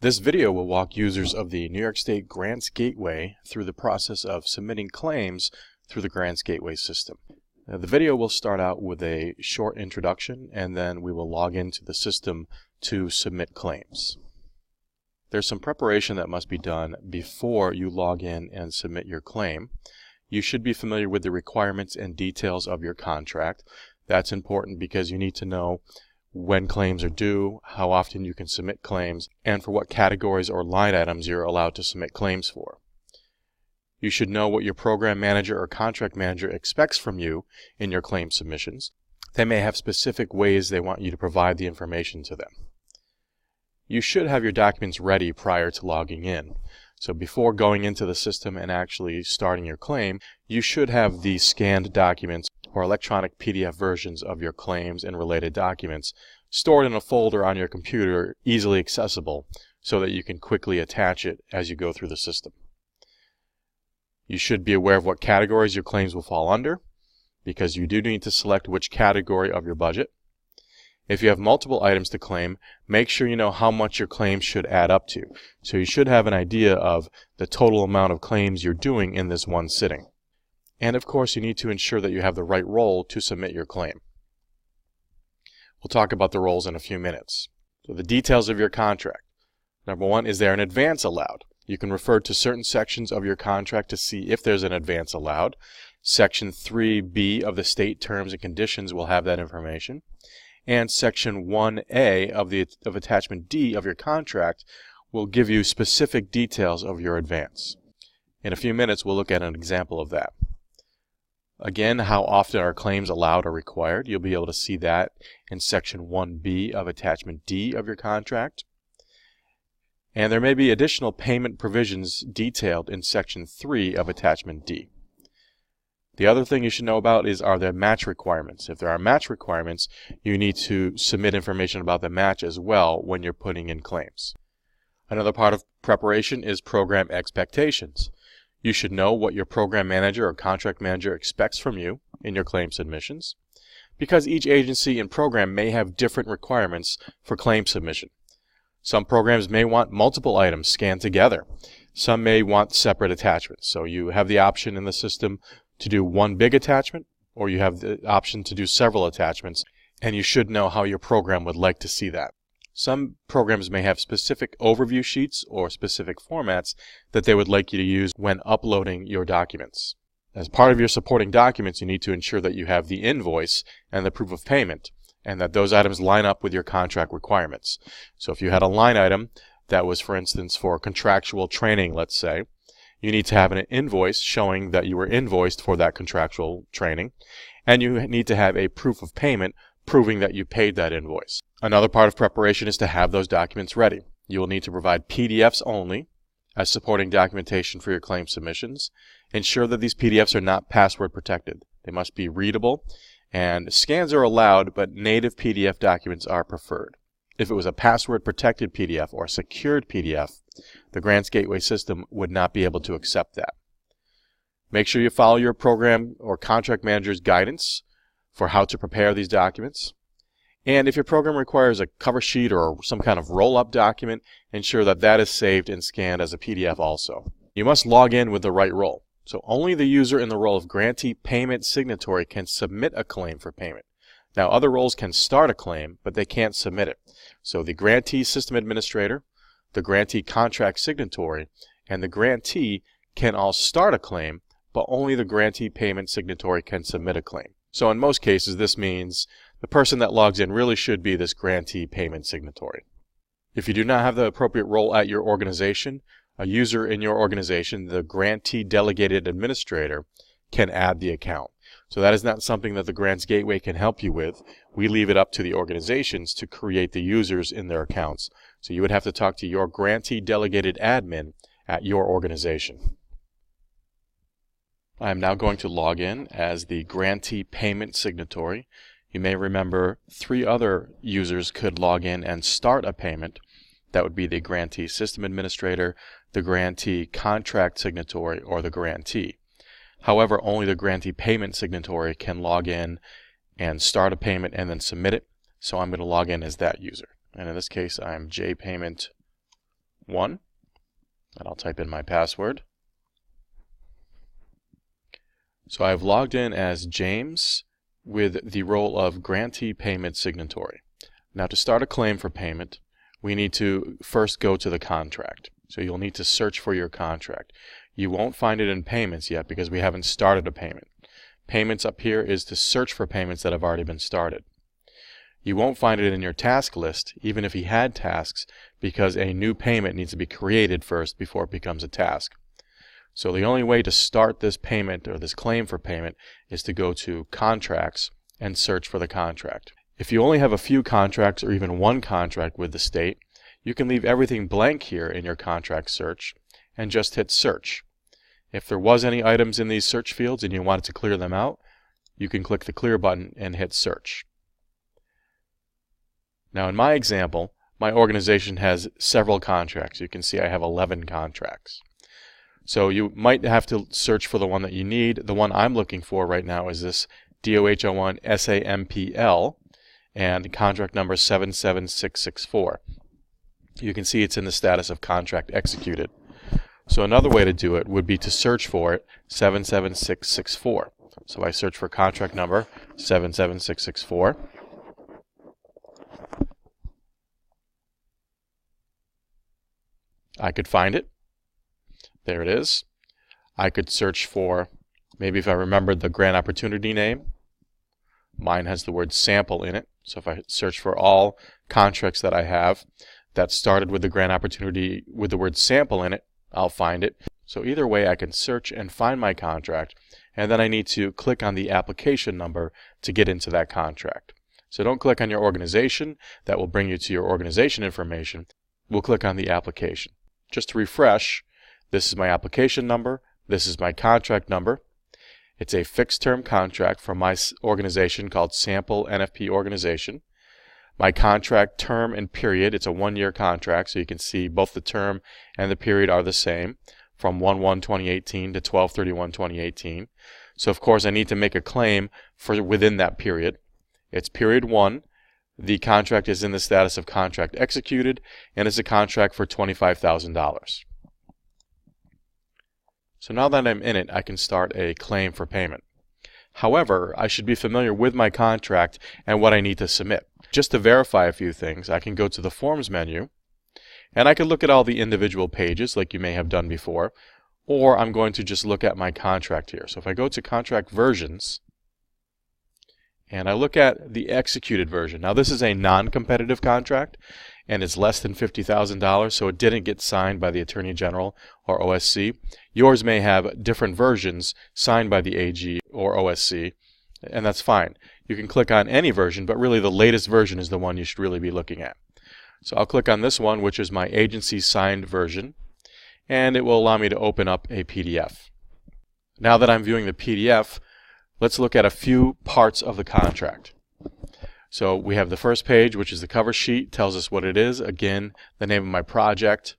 This video will walk users of the New York State Grants Gateway through the process of submitting claims through the Grants Gateway system. The video will start out with a short introduction, and then we will log into the system to submit claims. There's some preparation that must be done before you log in and submit your claim. You should be familiar with the requirements and details of your contract. That's important because you need to know when claims are due, how often you can submit claims, and for what categories or line items you're allowed to submit claims for. You should know what your program manager or contract manager expects from you in your claim submissions. They may have specific ways they want you to provide the information to them. You should have your documents ready prior to logging in. So before going into the system and actually starting your claim, you should have the scanned documents or electronic PDF versions of your claims and related documents stored in a folder on your computer, easily accessible, so that you can quickly attach it as you go through the system. You should be aware of what categories your claims will fall under, because you do need to select which category of your budget. If you have multiple items to claim, make sure you know how much your claims should add up to. So you should have an idea of the total amount of claims you're doing in this one sitting. And of course, you need to ensure that you have the right role to submit your claim. We'll talk about the roles in a few minutes. So the details of your contract. Number one, is there an advance allowed? You can refer to certain sections of your contract to see if there's an advance allowed. Section 3B of the state terms and conditions will have that information. And Section 1A of Attachment D of your contract will give you specific details of your advance. In a few minutes, we'll look at an example of that. Again, how often are claims allowed or required? You'll be able to see that in Section 1B of Attachment D of your contract. And there may be additional payment provisions detailed in Section 3 of Attachment D. The other thing you should know about is, are there match requirements? If there are match requirements, you need to submit information about the match as well when you're putting in claims. Another part of preparation is program expectations. You should know what your program manager or contract manager expects from you in your claim submissions, because each agency and program may have different requirements for claim submission. Some programs may want multiple items scanned together. Some may want separate attachments. So you have the option in the system to do one big attachment, or you have the option to do several attachments, and you should know how your program would like to see that. Some programs may have specific overview sheets or specific formats that they would like you to use when uploading your documents. As part of your supporting documents, you need to ensure that you have the invoice and the proof of payment, and that those items line up with your contract requirements. So if you had a line item that was, for instance, for contractual training, let's say, you need to have an invoice showing that you were invoiced for that contractual training, and you need to have a proof of payment proving that you paid that invoice. Another part of preparation is to have those documents ready. You will need to provide PDFs only as supporting documentation for your claim submissions. Ensure that these PDFs are not password protected. They must be readable, and scans are allowed, but native PDF documents are preferred. If it was a password protected PDF or a secured PDF, the Grants Gateway system would not be able to accept that. Make sure you follow your program or contract manager's guidance for how to prepare these documents. And if your program requires a cover sheet or some kind of roll-up document, ensure that that is saved and scanned as a PDF also. You must log in with the right role. So only the user in the role of Grantee Payment Signatory can submit a claim for payment. Now, other roles can start a claim, but they can't submit it. So the Grantee System Administrator, the Grantee Contract Signatory, and the Grantee can all start a claim, but only the Grantee Payment Signatory can submit a claim. So in most cases, this means the person that logs in really should be this Grantee Payment Signatory. If you do not have the appropriate role at your organization, a user in your organization, the Grantee Delegated Administrator, can add the account. So that is not something that the Grants Gateway can help you with. We leave it up to the organizations to create the users in their accounts. So you would have to talk to your Grantee Delegated Admin at your organization. I am now going to log in as the Grantee Payment Signatory. You may remember 3 other users could log in and start a payment. That would be the Grantee System Administrator, the Grantee Contract Signatory, or the Grantee. However, only the Grantee Payment Signatory can log in and start a payment and then submit it. So I'm going to log in as that user. And in this case, I'm jpayment 1, and I'll type in my password. So I've logged in as James with the role of Grantee Payment Signatory. Now to start a claim for payment, we need to first go to the contract. So you'll need to search for your contract. You won't find it in payments yet because we haven't started a payment. Payments up here is to search for payments that have already been started. You won't find it in your task list, even if you had tasks, because a new payment needs to be created first before it becomes a task. So the only way to start this payment or this claim for payment is to go to Contracts and search for the contract. If you only have a few contracts or even one contract with the state, you can leave everything blank here in your contract search and just hit Search. If there was any items in these search fields and you wanted to clear them out, you can click the Clear button and hit Search. Now in my example, my organization has several contracts. You can see I have 11 contracts. So you might have to search for the one that you need. The one I'm looking for right now is this DOH01 SAMPL and contract number 77664. You can see it's in the status of contract executed. So another way to do it would be to search for it 77664. So I search for contract number 77664. I could find it. There it is. I could search for, maybe if I remembered the grant opportunity name. Mine has the word sample in it. So if I search for all contracts that I have that started with the grant opportunity with the word sample in it, I'll find it. So either way, I can search and find my contract, and then I need to click on the application number to get into that contract. So don't click on your organization. That will bring you to your organization information. We'll click on the application. Just to refresh, this is my application number, this is my contract number. It's a fixed term contract from my organization called Sample NFP Organization. My contract term and period, it's a 1-year contract, so you can see both the term and the period are the same, from 1/1/2018 to 12/31/2018. So of course I need to make a claim for within that period. It's period 1. The contract is in the status of contract executed, and it's a contract for $25,000. So now that I'm in it, I can start a claim for payment. However, I should be familiar with my contract and what I need to submit. Just to verify a few things, I can go to the Forms menu, and I can look at all the individual pages like you may have done before, or I'm going to just look at my contract here. So if I go to Contract Versions, and I look at the executed version. Now this is a non-competitive contract and it's less than $50,000, so it didn't get signed by the Attorney General or OSC. Yours may have different versions signed by the AG or OSC, and that's fine. You can click on any version, but really the latest version is the one you should really be looking at. So I'll click on this one, which is my agency signed version, and it will allow me to open up a PDF. Now that I'm viewing the PDF, let's look at a few parts of the contract. So we have the first page, which is the cover sheet, tells us what it is. Again, the name of my project,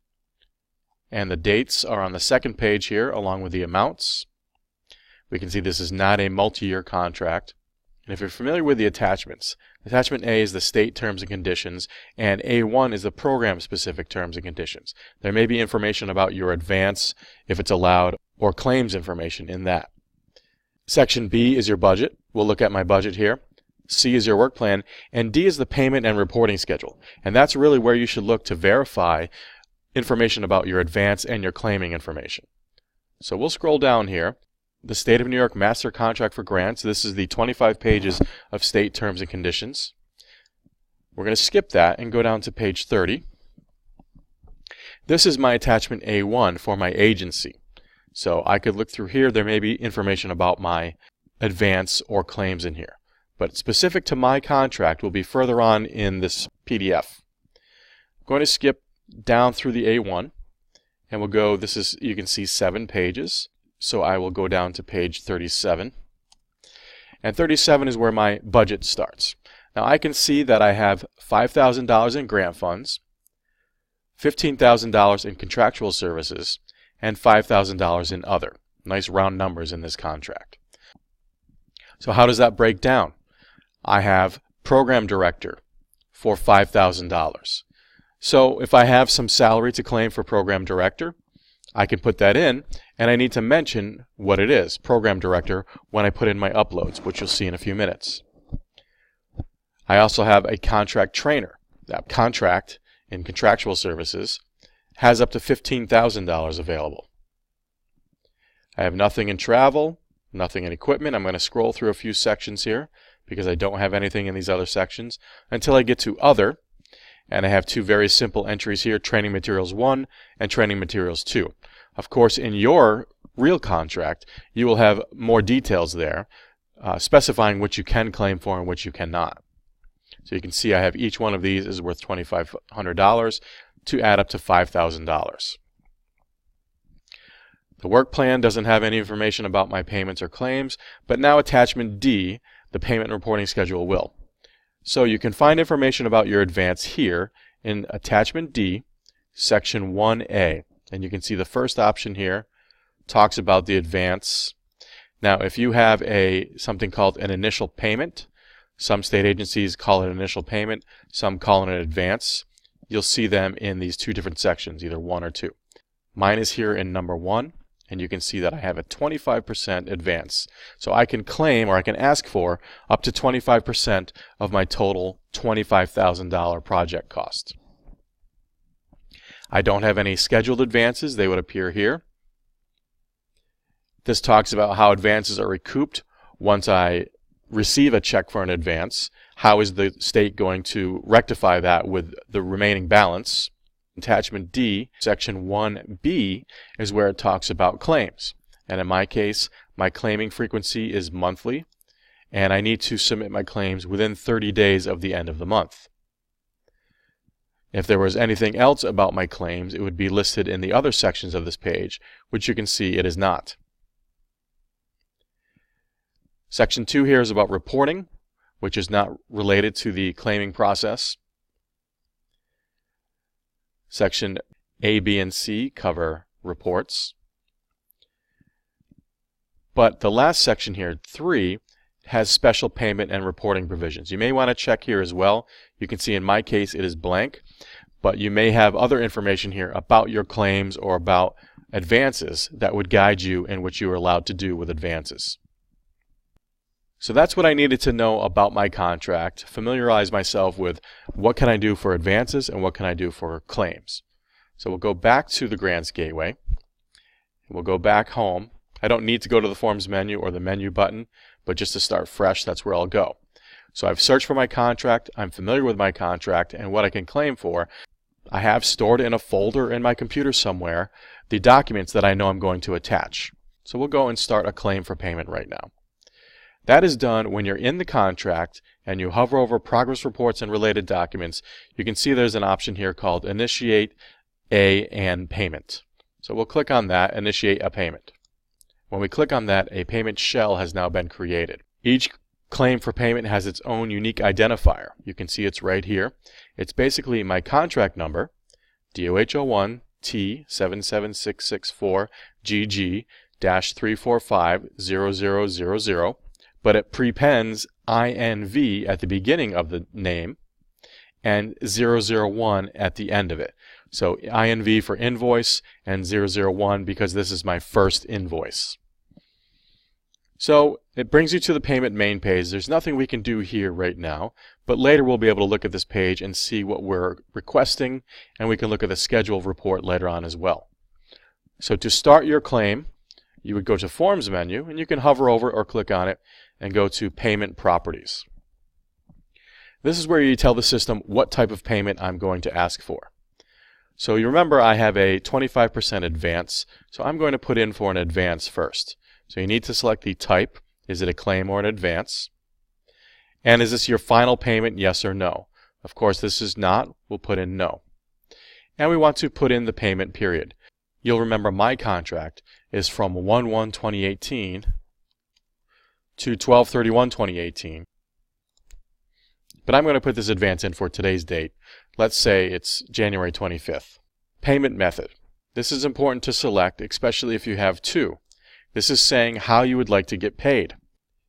and the dates are on the second page here, along with the amounts. We can see this is not a multi-year contract. And if you're familiar with the attachments, Attachment A is the state terms and conditions, and A1 is the program-specific terms and conditions. There may be information about your advance, if it's allowed, or claims information in that. Section B is your budget. We'll look at my budget here. C is your work plan, and D is the payment and reporting schedule. And that's really where you should look to verify information about your advance and your claiming information. So we'll scroll down here. The State of New York Master Contract for Grants. This is the 25 pages of state terms and conditions. We're going to skip that and go down to page 30. This is my attachment A1 for my agency. So I could look through here. There may be information about my advance or claims in here. But specific to my contract will be further on in this PDF. I'm going to skip down through the A1 and we'll go, this is, you can see 7 pages. So I will go down to page 37. And 37 is where my budget starts. Now I can see that I have $5,000 in grant funds, $15,000 in contractual services, and $5,000 in other. Nice round numbers in this contract. So how does that break down? I have program director for $5,000. So if I have some salary to claim for Program Director, I can put that in, and I need to mention what it is, Program Director, when I put in my uploads, which you'll see in a few minutes. I also have a contract trainer. That contract in contractual services has up to $15,000 available. I have nothing in travel, nothing in equipment. I'm going to scroll through a few sections here because I don't have anything in these other sections until I get to Other. And I have two very simple entries here, Training Materials 1 and Training Materials 2. Of course, in your real contract, you will have more details there, specifying what you can claim for and what you cannot. So you can see I have each one of these is worth $2,500 to add up to $5,000. The work plan doesn't have any information about my payments or claims, but now Attachment D, the payment and reporting schedule, will. So you can find information about your advance here in Attachment D, Section 1A. And you can see the first option here talks about the advance. Now, if you have something called an initial payment, some state agencies call it an initial payment, some call it an advance. You'll see them in these two different sections, either 1 or 2. Mine is here in number 1, and you can see that I have a 25% advance. So I can claim, or I can ask for, up to 25% of my total $25,000 project cost. I don't have any scheduled advances. They would appear here. This talks about how advances are recouped once I receive a check for an advance. How is the state going to rectify that with the remaining balance? Attachment D, Section 1B, is where it talks about claims. And in my case, my claiming frequency is monthly, and I need to submit my claims within 30 days of the end of the month. If there was anything else about my claims, it would be listed in the other sections of this page, which you can see it is not. Section 2 here is about reporting, which is not related to the claiming process. Section A, B, and C cover reports. But the last section here, 3, has special payment and reporting provisions. You may want to check here as well. You can see in my case it is blank, but you may have other information here about your claims or about advances that would guide you in what you are allowed to do with advances. So that's what I needed to know about my contract, familiarize myself with what can I do for advances and what can I do for claims. So we'll go back to the Grants Gateway. We'll go back home. I don't need to go to the Forms menu or the Menu button, but just to start fresh, that's where I'll go. So I've searched for my contract, I'm familiar with my contract and what I can claim for. I have stored in a folder in my computer somewhere the documents that I know I'm going to attach. So we'll go and start a claim for payment right now. That is done when you're in the contract and you hover over Progress Reports and Related Documents. You can see there's an option here called Initiate an Payment. So we'll click on that, Initiate a Payment. When we click on that, a payment shell has now been created. Each claim for payment has its own unique identifier. You can see it's right here. It's basically my contract number, DOH01 T7766-4GG-3450000, but it prepends INV at the beginning of the name and 001 at the end of it. So INV for invoice and 001 because this is my first invoice. So it brings you to the payment main page. There's nothing we can do here right now, but later we'll be able to look at this page and see what we're requesting, and we can look at the schedule report later on as well. So to start your claim, you would go to Forms menu, and you can hover over or click on it and go to Payment Properties. This is where you tell the system what type of payment I'm going to ask for. So you remember I have a 25% advance, so I'm going to put in for an advance first. So you need to select the type. Is it a claim or an advance? And is this your final payment, yes or no? Of course, this is not. We'll put in no. And we want to put in the payment period. You'll remember my contract is from 1/1/2018 to 12/31/2018. But I'm going to put this advance in for today's date. Let's say it's January 25th. Payment method. This is important to select, especially if you have two. This is saying how you would like to get paid.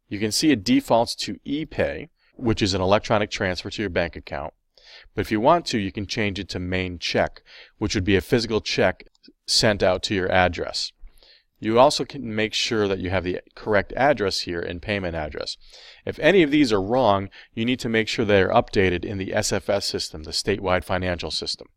You can see it defaults to ePay, which is an electronic transfer to your bank account. But if you want to, you can change it to main check, which would be a physical check sent out to your address. You also can make sure that you have the correct address here in payment address. If any of these are wrong, you need to make sure they are updated in the SFS system, the statewide financial system.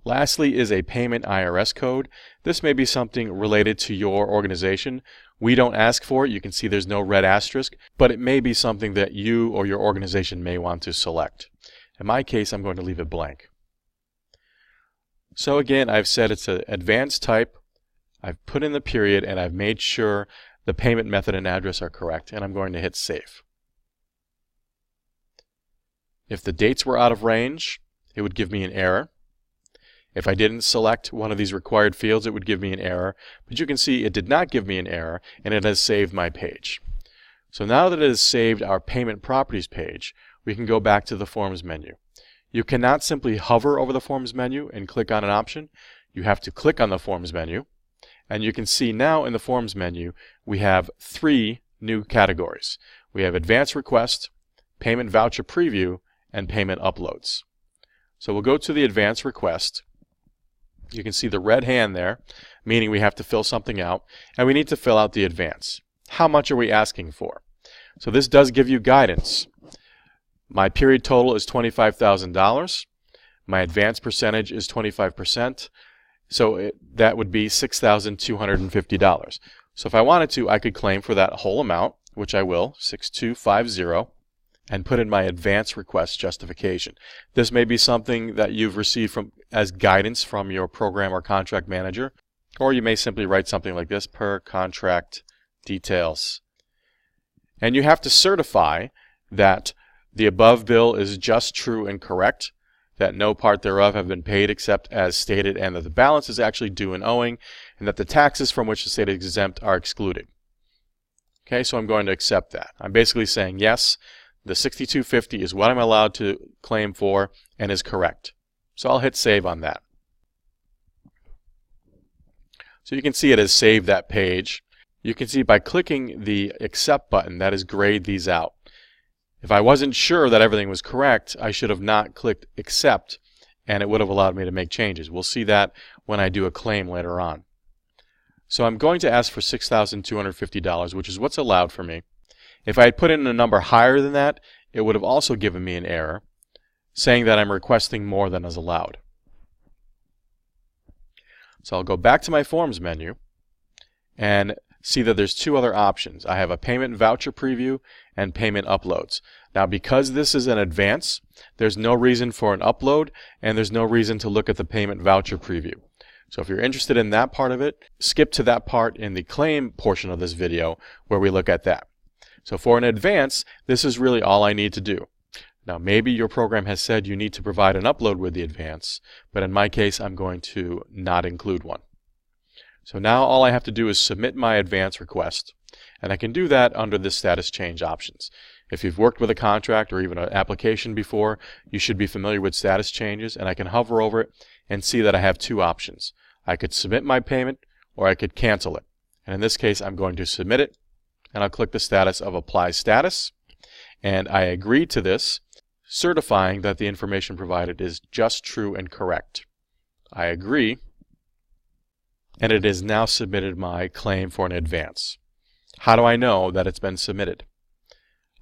Lastly is a payment IRS code. This may be something related to your organization. We don't ask for it. You can see there's no red asterisk, but it may be something that you or your organization may want to select. In my case, I'm going to leave it blank. So again, I've said it's an advanced type. I've put in the period and I've made sure the payment method and address are correct, and I'm going to hit save. If the dates were out of range, it would give me an error. If I didn't select one of these required fields, it would give me an error, but you can see it did not give me an error, and it has saved my page. So now that it has saved our payment properties page, we can go back to the Forms menu. You cannot simply hover over the Forms menu and click on an option. You have to click on the Forms menu. And you can see now in the Forms menu, we have 3 new categories. We have Advance Request, Payment Voucher Preview, and Payment Uploads. So we'll go to the Advance Request. You can see the red hand there, meaning we have to fill something out, and we need to fill out the advance. How much are we asking for? So this does give you guidance. My period total is $25,000. My advance percentage is 25%. So that would be $6,250. So if I wanted to, I could claim for that whole amount, which I will, 6250, and put in my advance request justification. This may be something that you've received as guidance from your program or contract manager, or you may simply write something like this, per contract details. And you have to certify that the above bill is just, true, and correct, that no part thereof have been paid except as stated, and that the balance is actually due and owing, and that the taxes from which the state is exempt are excluded. Okay, so I'm going to accept that. I'm basically saying yes, the $6,250 is what I'm allowed to claim for and is correct. So I'll hit save on that. So you can see it has saved that page. You can see by clicking the accept button that has grayed these out. If I wasn't sure that everything was correct, I should have not clicked accept, and it would have allowed me to make changes. We'll see that when I do a claim later on. So I'm going to ask for $6,250, which is what's allowed for me. If I had put in a number higher than that, it would have also given me an error, saying that I'm requesting more than is allowed. So I'll go back to my Forms menu and see that there's 2 other options. I have a Payment Voucher Preview and Payment Uploads. Now because this is an advance, there's no reason for an upload, and there's no reason to look at the Payment Voucher Preview. So if you're interested in that part of it, skip to that part in the claim portion of this video where we look at that. So for an advance, this is really all I need to do. Now maybe your program has said you need to provide an upload with the advance, but in my case I'm going to not include one. So now all I have to do is submit my advance request, and I can do that under the status change options. If you've worked with a contract or even an application before, you should be familiar with status changes, and I can hover over it and see that I have 2 options. I could submit my payment or I could cancel it. And in this case I'm going to submit it, and I'll click the status of Apply Status, and I agree to this, certifying that the information provided is just, true, and correct. I agree, and it has now submitted my claim for an advance. How do I know that it's been submitted?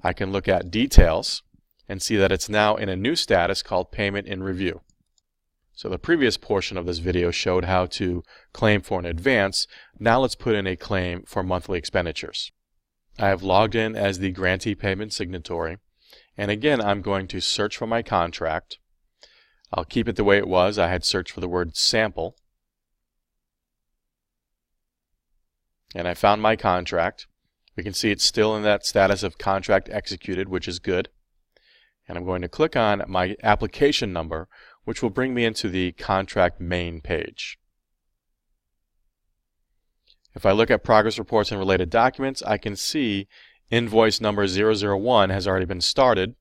I can look at Details and see that it's now in a new status called Payment in Review. So the previous portion of this video showed how to claim for an advance. Now let's put in a claim for monthly expenditures. I have logged in as the Grantee Payment Signatory, and again I'm going to search for my contract. I'll keep it the way it was. I had searched for the word sample, and I found my contract. We can see it's still in that status of contract executed, which is good. And I'm going to click on my application number, which will bring me into the contract main page. If I look at progress reports and related documents, I can see invoice number 001 has already been started.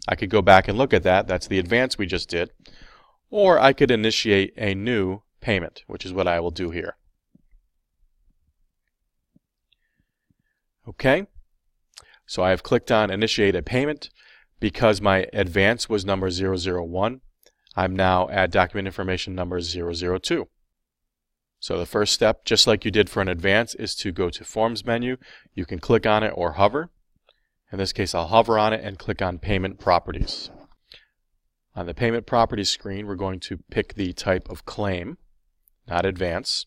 I could go back and look at that. That's the advance we just did. Or I could initiate a new payment, which is what I will do here. Okay, so I have clicked on Initiate a Payment. because my advance was number 001, I'm now at document information number 002. So the first step, just like you did for an advance, is to go to Forms menu. You can click on it or hover. In this case, I'll hover on it and click on Payment Properties. On the Payment Properties screen, we're going to pick the type of claim, not advance.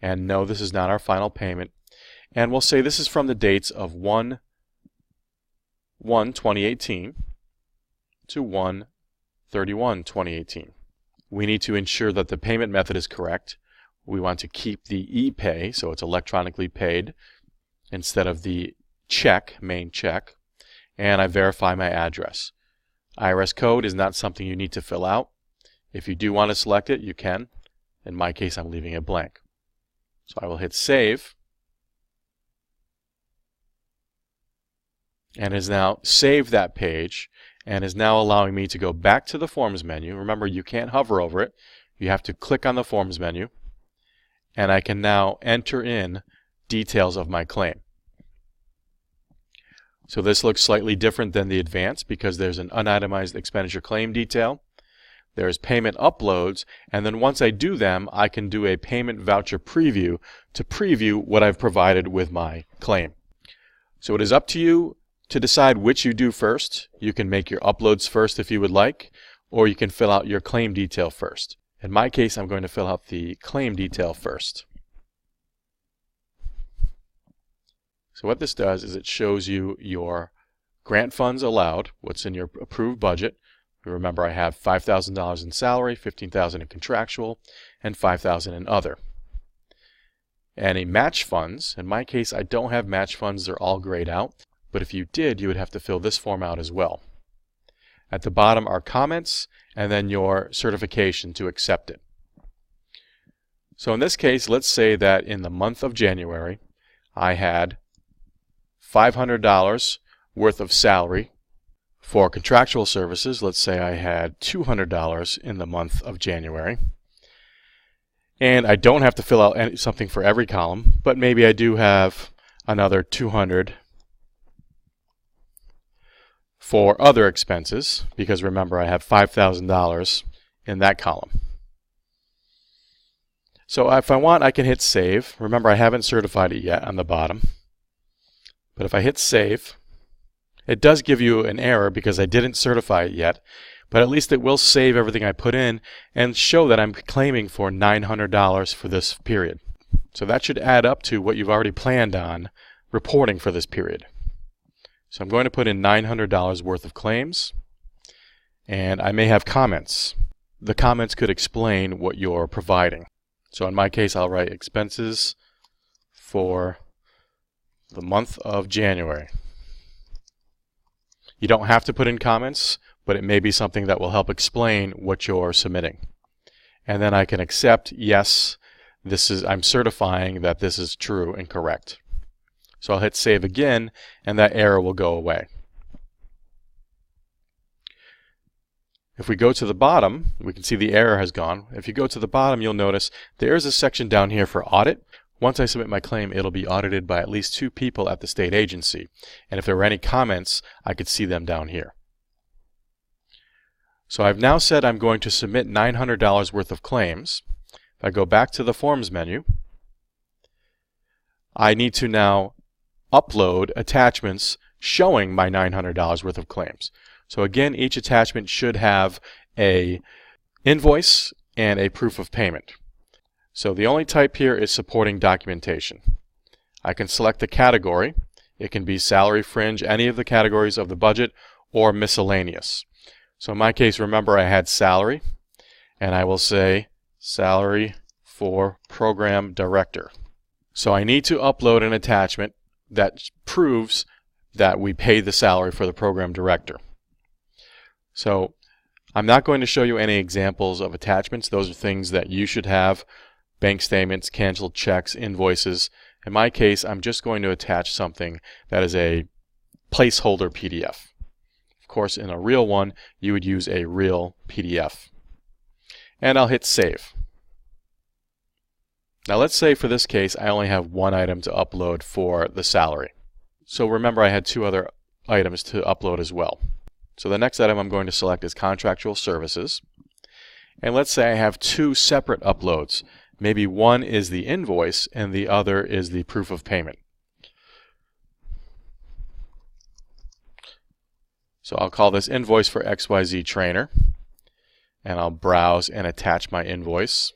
And no, this is not our final payment. And we'll say this is from the dates of 1/1/2018 to 1/31/2018. We need to ensure that the payment method is correct. We want to keep the e-pay, so it's electronically paid, instead of the check, main check. And I verify my address. IRS code is not something you need to fill out. If you do want to select it, you can. In my case, I'm leaving it blank. So I will hit Save. And has now saved that page and is now allowing me to go back to the Forms menu. Remember, you can't hover over it. You have to click on the Forms menu. And I can now enter in details of my claim. So this looks slightly different than the advance because there's an unitemized expenditure claim detail. There's payment uploads, and then once I do them, I can do a payment voucher preview to preview what I've provided with my claim. So it is up to you to decide which you do first. You can make your uploads first if you would like, or you can fill out your claim detail first. In my case, I'm going to fill out the claim detail first. So what this does is it shows you your grant funds allowed, what's in your approved budget. Remember, I have $5,000 in salary, $15,000 in contractual, and $5,000 in other. And in match funds, in my case, I don't have match funds, they're all grayed out. But if you did, you would have to fill this form out as well. At the bottom are comments, and then your certification to accept it. So in this case, let's say that in the month of January, I had $500 worth of salary. For contractual services, let's say I had $200 in the month of January. And I don't have to fill out something for every column, but maybe I do have another $200 for other expenses, because remember, I have $5,000 in that column. So if I want, I can hit Save. Remember, I haven't certified it yet on the bottom. But if I hit Save, it does give you an error because I didn't certify it yet, but at least it will save everything I put in and show that I'm claiming for $900 for this period. So that should add up to what you've already planned on reporting for this period. So I'm going to put in $900 worth of claims, and I may have comments. The comments could explain what you're providing. So in my case, I'll write expenses for the month of January. You don't have to put in comments, but it may be something that will help explain what you're submitting. And then I can accept, yes, I'm certifying that this is true and correct. So I'll hit Save again, and that error will go away. If we go to the bottom, we can see the error has gone. If you go to the bottom, you'll notice there is a section down here for audit. Once I submit my claim, it'll be audited by at least 2 people at the state agency. And if there were any comments, I could see them down here. So I've now said I'm going to submit $900 worth of claims. If I go back to the Forms menu, I need to now upload attachments showing my $900 worth of claims. So again, each attachment should have an invoice and a proof of payment. So the only type here is supporting documentation. I can select the category. It can be salary, fringe, any of the categories of the budget, or miscellaneous. So in my case, remember I had salary, and I will say salary for program director. So I need to upload an attachment that proves that we paid the salary for the program director. So I'm not going to show you any examples of attachments. Those are things that you should have. Bank statements, canceled checks, invoices. In my case, I'm just going to attach something that is a placeholder PDF. Of course, in a real one, you would use a real PDF. And I'll hit Save. Now let's say for this case, I only have one item to upload for the salary. So remember, I had 2 other items to upload as well. So the next item I'm going to select is contractual services. And let's say I have two separate uploads. Maybe one is the invoice and the other is the proof of payment. So I'll call this invoice for XYZ trainer, and I'll browse and attach my invoice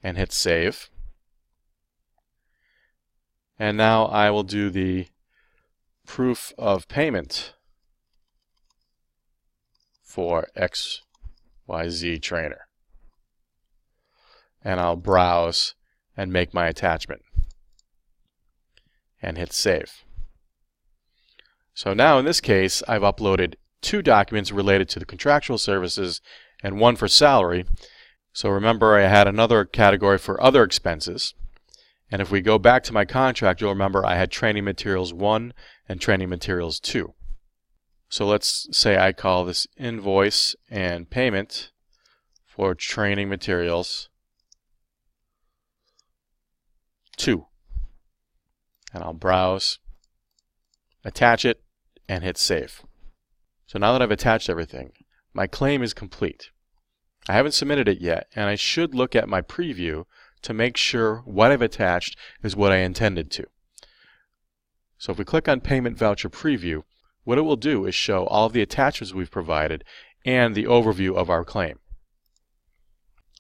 and hit save. And now I will do the proof of payment for XYZ trainer. And I'll browse and make my attachment and hit save. So now in this case, I've uploaded two documents related to the contractual services and one for salary. So remember, I had another category for other expenses. And if we go back to my contract, you'll remember I had training materials 1 and training materials 2. So let's say I call this invoice and payment for training materials 2. And I'll browse, attach it, and hit save. So now that I've attached everything, my claim is complete. I haven't submitted it yet, and I should look at my preview to make sure what I've attached is what I intended to. So if we click on Payment Voucher Preview, what it will do is show all of the attachments we've provided and the overview of our claim.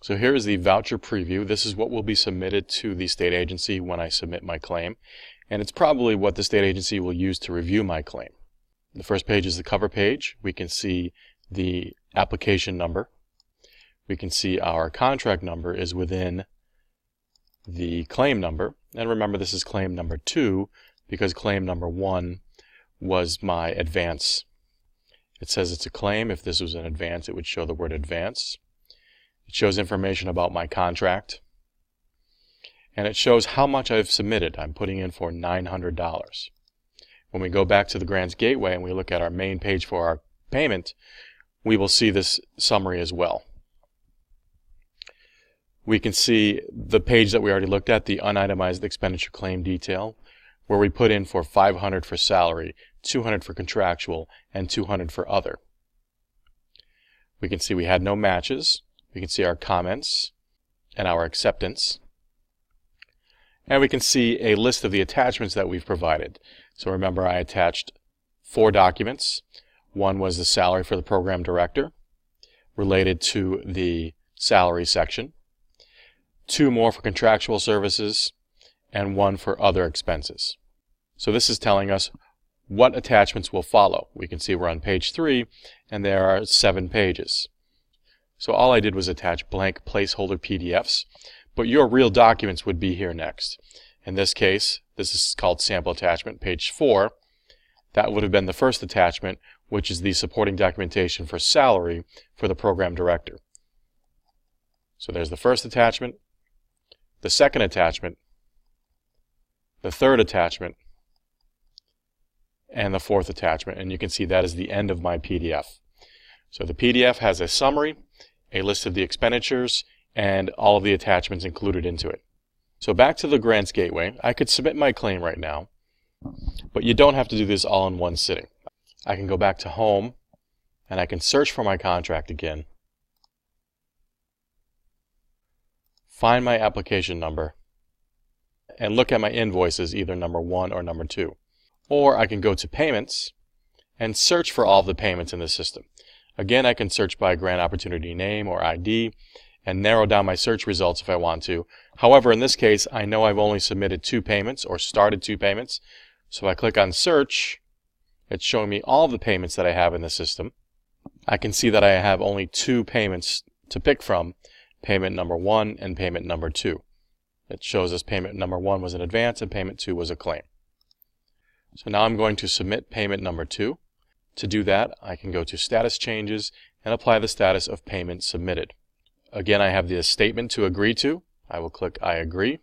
So here is the voucher preview. This is what will be submitted to the state agency when I submit my claim, and it's probably what the state agency will use to review my claim. The first page is the cover page. We can see the application number. We can see our contract number is within the claim number, and remember this is claim number 2 because claim number 1 was my advance. It says it's a claim. If this was an advance, it would show the word advance. It shows information about my contract, and it shows how much I've submitted. I'm putting in for $900. When we go back to the Grants Gateway and we look at our main page for our payment, we will see this summary as well. We can see the page that we already looked at, the unitemized expenditure claim detail, where we put in for $500 for salary, $200 for contractual, and $200 for other. We can see we had no matches. We can see our comments and our acceptance. And we can see a list of the attachments that we've provided. So remember, I attached 4 documents. One was the salary for the program director related to the salary section, 2 more for contractual services, and 1 for other expenses. So this is telling us what attachments will follow. We can see we're on page 3, and there are 7 pages. So all I did was attach blank placeholder PDFs, but your real documents would be here next. In this case, this is called sample attachment, page 4. That would have been the first attachment, which is the supporting documentation for salary for the program director. So there's the first attachment, the second attachment, the third attachment, and the fourth attachment. And you can see that is the end of my PDF. So the PDF has a summary, a list of the expenditures, and all of the attachments included into it. So back to the Grants Gateway, I could submit my claim right now, but you don't have to do this all in one sitting. I can go back to Home, and I can search for my contract again, find my application number, and look at my invoices, either number 1 or number 2. Or I can go to Payments and search for all of the payments in the system. Again, I can search by grant opportunity name or ID and narrow down my search results if I want to. However, in this case, I know I've only submitted 2 payments or started 2 payments. So if I click on Search, it's showing me all of the payments that I have in the system. I can see that I have only 2 payments to pick from, payment number 1 and payment number 2. It shows us payment number 1 was an advance and payment 2 was a claim. So now I'm going to submit payment number 2. To do that, I can go to Status Changes and apply the status of payment submitted. Again, I have the statement to agree to. I will click I agree,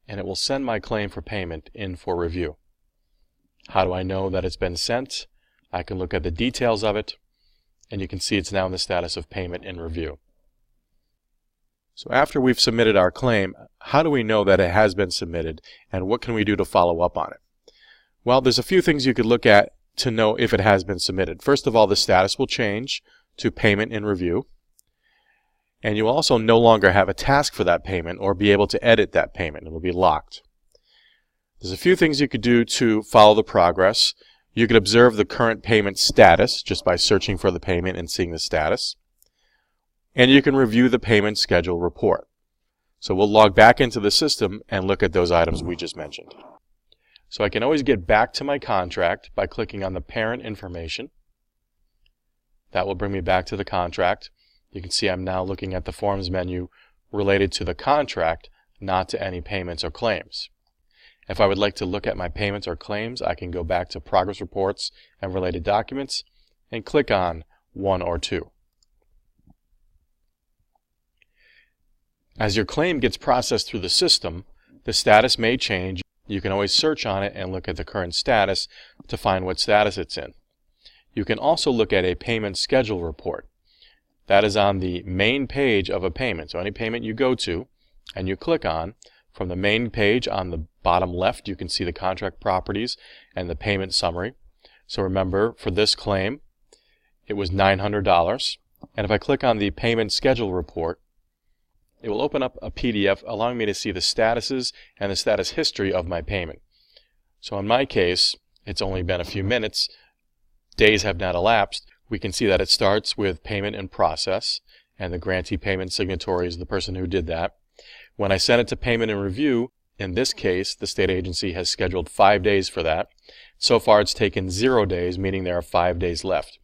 and it will send my claim for payment in for review. How do I know that it's been sent? I can look at the details of it, and you can see it's now in the status of payment in review. So after we've submitted our claim, how do we know that it has been submitted, and what can we do to follow up on it? Well, there's a few things you could look at to know if it has been submitted. First of all, the status will change to payment in review, and you also no longer have a task for that payment or be able to edit that payment. It will be locked. There's a few things you could do to follow the progress. You could observe the current payment status just by searching for the payment and seeing the status. And you can review the payment schedule report. So we'll log back into the system and look at those items we just mentioned. So I can always get back to my contract by clicking on the parent information. That will bring me back to the contract. You can see I'm now looking at the forms menu related to the contract, not to any payments or claims. If I would like to look at my payments or claims, I can go back to Progress Reports and Related Documents and click on 1 or 2. As your claim gets processed through the system, the status may change. You can always search on it and look at the current status to find what status it's in. You can also look at a payment schedule report. That is on the main page of a payment. So any payment you go to and you click on, from the main page on the bottom left, you can see the contract properties and the payment summary. So remember, for this claim, it was $900. And if I click on the payment schedule report, it will open up a PDF allowing me to see the statuses and the status history of my payment. So in my case, it's only been a few minutes. Days have not elapsed. We can see that it starts with payment in process, and the grantee payment signatory is the person who did that. When I send it to payment in review, in this case, the state agency has scheduled 5 days for that. So far, it's taken 0 days, meaning there are 5 days left.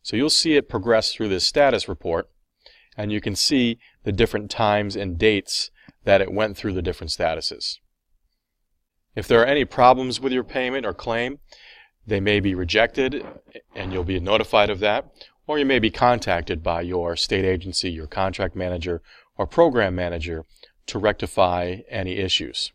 So you'll see it progress through this status report, and you can see the different times and dates that it went through the different statuses. If there are any problems with your payment or claim, they may be rejected, and you'll be notified of that, or you may be contacted by your state agency, your contract manager, or program manager to rectify any issues.